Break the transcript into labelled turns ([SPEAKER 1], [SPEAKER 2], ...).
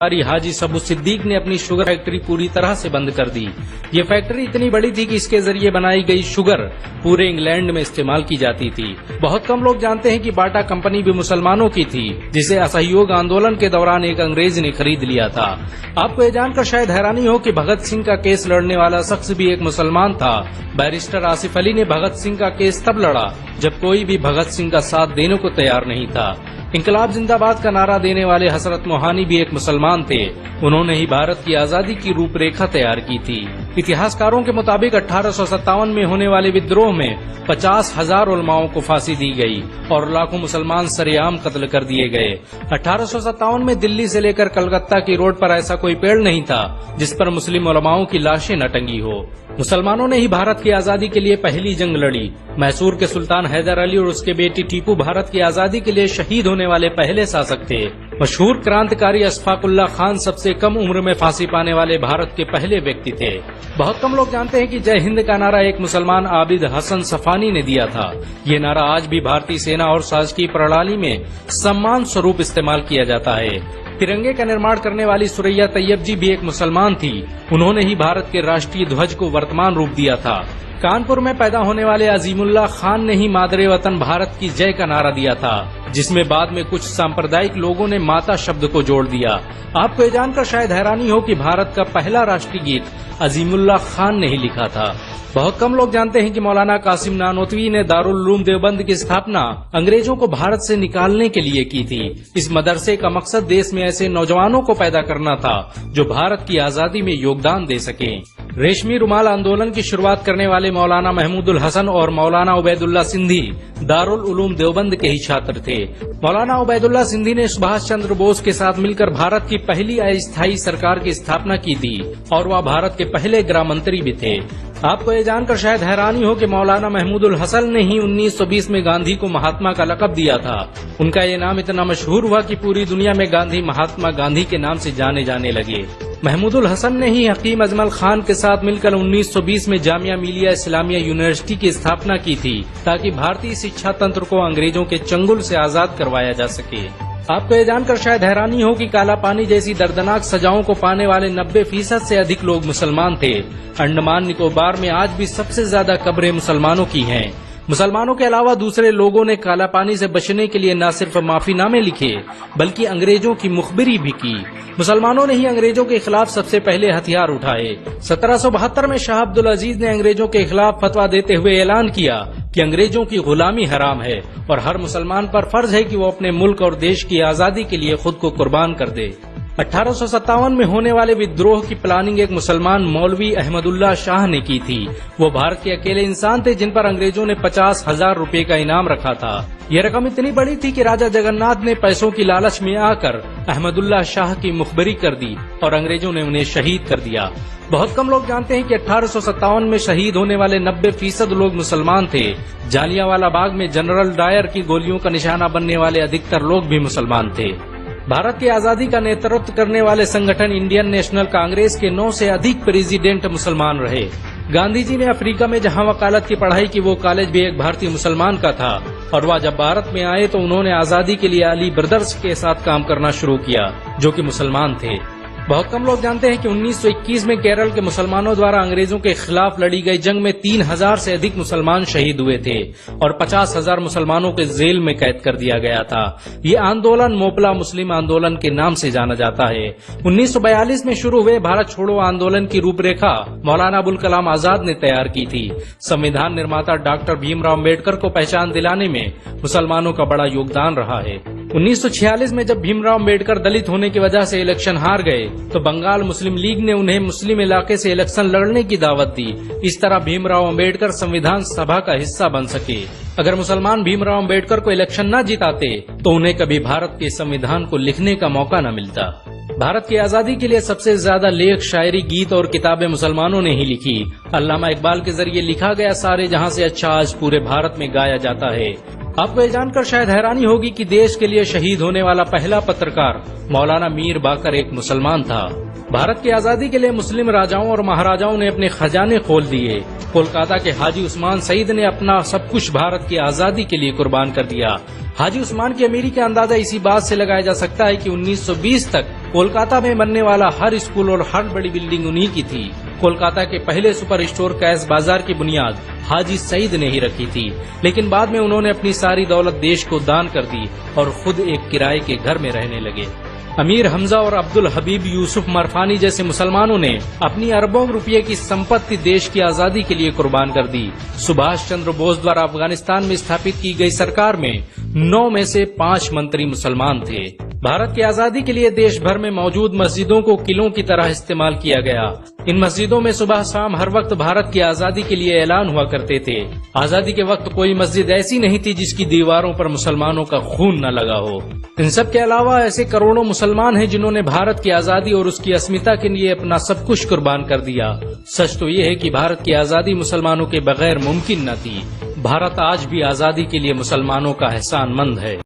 [SPEAKER 1] हाजी सबू सिद्दीक ने अपनी शुगर फैक्ट्री पूरी तरह से बंद कर दी। ये फैक्ट्री इतनी बड़ी थी कि इसके जरिए बनाई गई शुगर पूरे इंग्लैंड में इस्तेमाल की जाती थी। बहुत कम लोग जानते हैं कि बाटा कंपनी भी मुसलमानों की थी, जिसे असहयोग आंदोलन के दौरान एक अंग्रेज ने खरीद लिया था। आपको ये जानकर शायद हैरानी हो कि भगत सिंह का केस लड़ने वाला शख्स भी एक मुसलमान था। बैरिस्टर आसिफ अली ने भगत सिंह का केस तब लड़ा जब कोई भी भगत सिंह का साथ देने को तैयार नहीं था। इंकलाब जिंदाबाद का नारा देने वाले हसरत मोहानी भी एक मुसलमान थे। उन्होंने ही भारत की आजादी की रूपरेखा तैयार की थी। इतिहासकारों के मुताबिक 1857 में होने वाले विद्रोह में 50,000 उलमाओं को फांसी दी गई और लाखों मुसलमान सरेआम कत्ल कर दिए गए। 1857 में दिल्ली से लेकर कलकत्ता की रोड पर ऐसा कोई पेड़ नहीं था जिस पर मुस्लिम उलमाओं की लाशें न टंगी हो। मुसलमानों ने ही भारत की आजादी के लिए पहली जंग लड़ी। मैसूर के सुल्तान हैदर अली और उसके बेटी टीपू भारत की आजादी के लिए शहीद होने वाले पहले शासक थे। मशहूर क्रांतिकारी अशफाकुल्लाह खान सबसे कम उम्र में फांसी पाने वाले भारत के पहले व्यक्ति थे। बहुत कम लोग जानते हैं कि जय हिंद का नारा एक मुसलमान आबिद हसन सफानी ने दिया था। ये नारा आज भी भारतीय सेना और शासकीय प्रणाली में सम्मान स्वरूप इस्तेमाल किया जाता है। तिरंगे का निर्माण करने वाली सुरैया तैयब जी भी एक मुसलमान थी। उन्होंने ही भारत के राष्ट्रीय ध्वज को वर्तमान रूप दिया था। कानपुर में पैदा होने वाले अजीमुल्लाह खान ने ही मादरे वतन भारत की जय का नारा दिया था, जिसमें बाद में कुछ सांप्रदायिक लोगों ने माता शब्द को जोड़ दिया। आपको ये जानकर शायद हैरानी हो कि भारत का पहला राष्ट्रीय गीत अजीमुल्लाह खान ने ही लिखा था। बहुत कम लोग जानते हैं कि मौलाना कासिम नानोतवी ने दारुल उलूम देवबंद की स्थापना अंग्रेजों को भारत से निकालने के लिए की थी। इस मदरसे का मकसद देश में ऐसे नौजवानों को पैदा करना था जो भारत की आजादी में योगदान दे सके। रेशमी रुमाल आंदोलन की शुरुआत करने वाले मौलाना महमूदुल हसन और मौलाना उबैदुल्ला सिंधी दारुल उलूम देवबंद के ही छात्र थे। मौलाना उबैदुल्ला सिंधी ने सुभाष चंद्र बोस के साथ मिलकर भारत की पहली अस्थायी सरकार की स्थापना की थी और वह भारत के पहले गृह मंत्री भी थे। आपको ये जानकर शायद हैरानी हो कि मौलाना महमूदुल हसन ने ही 1920 में गांधी को महात्मा का लक़ब दिया था। उनका ये नाम इतना मशहूर हुआ कि पूरी दुनिया में गांधी महात्मा गांधी के नाम से जाने जाने लगे। महमूदुल हसन ने ही हकीम अजमल खान के साथ मिलकर 1920 में जामिया मिलिया इस्लामिया यूनिवर्सिटी की स्थापना की थी, ताकि भारतीय शिक्षा तंत्र को अंग्रेजों के चंगुल से आजाद करवाया जा सके। आपको ये जानकर शायद हैरानी हो कि काला पानी जैसी दर्दनाक सजाओं को पाने वाले 90% से अधिक लोग मुसलमान थे। अंडमान निकोबार में आज भी सबसे ज्यादा कब्रें मुसलमानों की हैं। मुसलमानों के अलावा दूसरे लोगों ने काला पानी से बचने के लिए न सिर्फ माफीनामे लिखे बल्कि अंग्रेजों की मुखबिरी भी की। मुसलमानों ने ही अंग्रेजों के खिलाफ सबसे पहले हथियार उठाए। 1772 में शाह अब्दुल अजीज ने अंग्रेजों के खिलाफ फतवा देते हुए ऐलान किया कि अंग्रेजों की गुलामी हराम है और हर मुसलमान पर फर्ज है कि वो अपने मुल्क और देश की आजादी के लिए खुद को कुर्बान कर दे। 1857 में होने वाले विद्रोह की प्लानिंग एक मुसलमान मौलवी अहमदुल्ला शाह ने की थी। वो भारत के अकेले इंसान थे जिन पर अंग्रेजों ने 50,000 रुपए का इनाम रखा था। यह रकम इतनी बड़ी थी कि राजा जगन्नाथ ने पैसों की लालच में आकर अहमदुल्ला शाह की मुखबरी कर दी और अंग्रेजों ने उन्हें शहीद कर दिया। बहुत कम लोग जानते हैं कि 1857 में शहीद होने वाले 90% लोग मुसलमान थे। जालियांवाला बाग में जनरल डायर की गोलियों का निशाना बनने वाले अधिकतर लोग भी मुसलमान थे। भारत की आजादी का नेतृत्व करने वाले संगठन इंडियन नेशनल कांग्रेस के 9 से अधिक प्रेसिडेंट मुसलमान रहे। गांधी जी ने अफ्रीका में जहां वकालत की पढ़ाई की, वो कॉलेज भी एक भारतीय मुसलमान का था और वह जब भारत में आए तो उन्होंने आजादी के लिए अली ब्रदर्स के साथ काम करना शुरू किया, जो कि मुसलमान थे। बहुत कम लोग जानते हैं कि 1921 में केरल के मुसलमानों द्वारा अंग्रेजों के खिलाफ लड़ी गई जंग में 3000 से अधिक मुसलमान शहीद हुए थे और 50,000 मुसलमानों के जेल में कैद कर दिया गया था। ये आंदोलन मोपला मुस्लिम आंदोलन के नाम से जाना जाता है। 1942 में शुरू हुए भारत छोड़ो आंदोलन की रूपरेखा मौलाना अबुल कलाम आजाद ने तैयार की थी। संविधान निर्माता डॉक्टर भीमराव अम्बेडकर को पहचान दिलाने में मुसलमानों का बड़ा योगदान रहा है। 1946 में जब भीमराव अम्बेडकर दलित होने की वजह से इलेक्शन हार गए तो बंगाल मुस्लिम लीग ने उन्हें मुस्लिम इलाके से इलेक्शन लड़ने की दावत दी। इस तरह भीमराव अम्बेडकर संविधान सभा का हिस्सा बन सके। अगर मुसलमान भीमराव अम्बेडकर को इलेक्शन न जिताते तो उन्हें कभी भारत के संविधान को लिखने का मौका न मिलता। भारत की आजादी के लिए सबसे ज्यादा लेख, शायरी, गीत और किताबें मुसलमानों ने ही लिखी। अल्लामा इकबाल के जरिए लिखा गया सारे जहां से अच्छा आज पूरे भारत में गाया जाता है। आपको ये जानकर शायद हैरानी होगी कि देश के लिए शहीद होने वाला पहला पत्रकार मौलाना मीर बाकर एक मुसलमान था। भारत की आजादी के लिए मुस्लिम राजाओं और महाराजाओं ने अपने खजाने खोल दिए। कोलकाता के हाजी उस्मान सईद ने अपना सब कुछ भारत की आजादी के लिए कुर्बान कर दिया। हाजी उस्मान की अमीरी का अंदाजा इसी बात से लगाया जा सकता है कि 1920 तक कोलकाता में बनने वाला हर स्कूल और हर बड़ी बिल्डिंग उन्हीं की थी। कोलकाता के पहले सुपर स्टोर कैश बाजार की बुनियाद हाजी सईद ने ही रखी थी, लेकिन बाद में उन्होंने अपनी सारी दौलत देश को दान कर दी और खुद एक किराए के घर में रहने लगे। अमीर हमजा और अब्दुल हबीब यूसुफ मरफानी जैसे मुसलमानों ने अपनी अरबों रुपये की संपत्ति देश की आजादी के लिए कुर्बान कर दी। सुभाष चंद्र बोस द्वारा अफगानिस्तान में स्थापित की गई सरकार में 9 में से 5 मंत्री मुसलमान थे। भारत की आजादी के लिए देश भर में मौजूद मस्जिदों को किलों की तरह इस्तेमाल किया गया। इन मस्जिदों में सुबह शाम हर वक्त भारत की आजादी के लिए ऐलान हुआ करते थे। आजादी के वक्त कोई मस्जिद ऐसी नहीं थी जिसकी दीवारों पर मुसलमानों का खून न लगा हो। इन सब के अलावा ऐसे करोड़ों मुसलमान हैं जिन्होंने भारत की आजादी और उसकी अस्मिता के लिए अपना सब कुछ कुर्बान कर दिया। सच तो ये है कि भारत की आजादी मुसलमानों के बगैर मुमकिन न थी। भारत आज भी आजादी के लिए मुसलमानों का एहसानमंद है।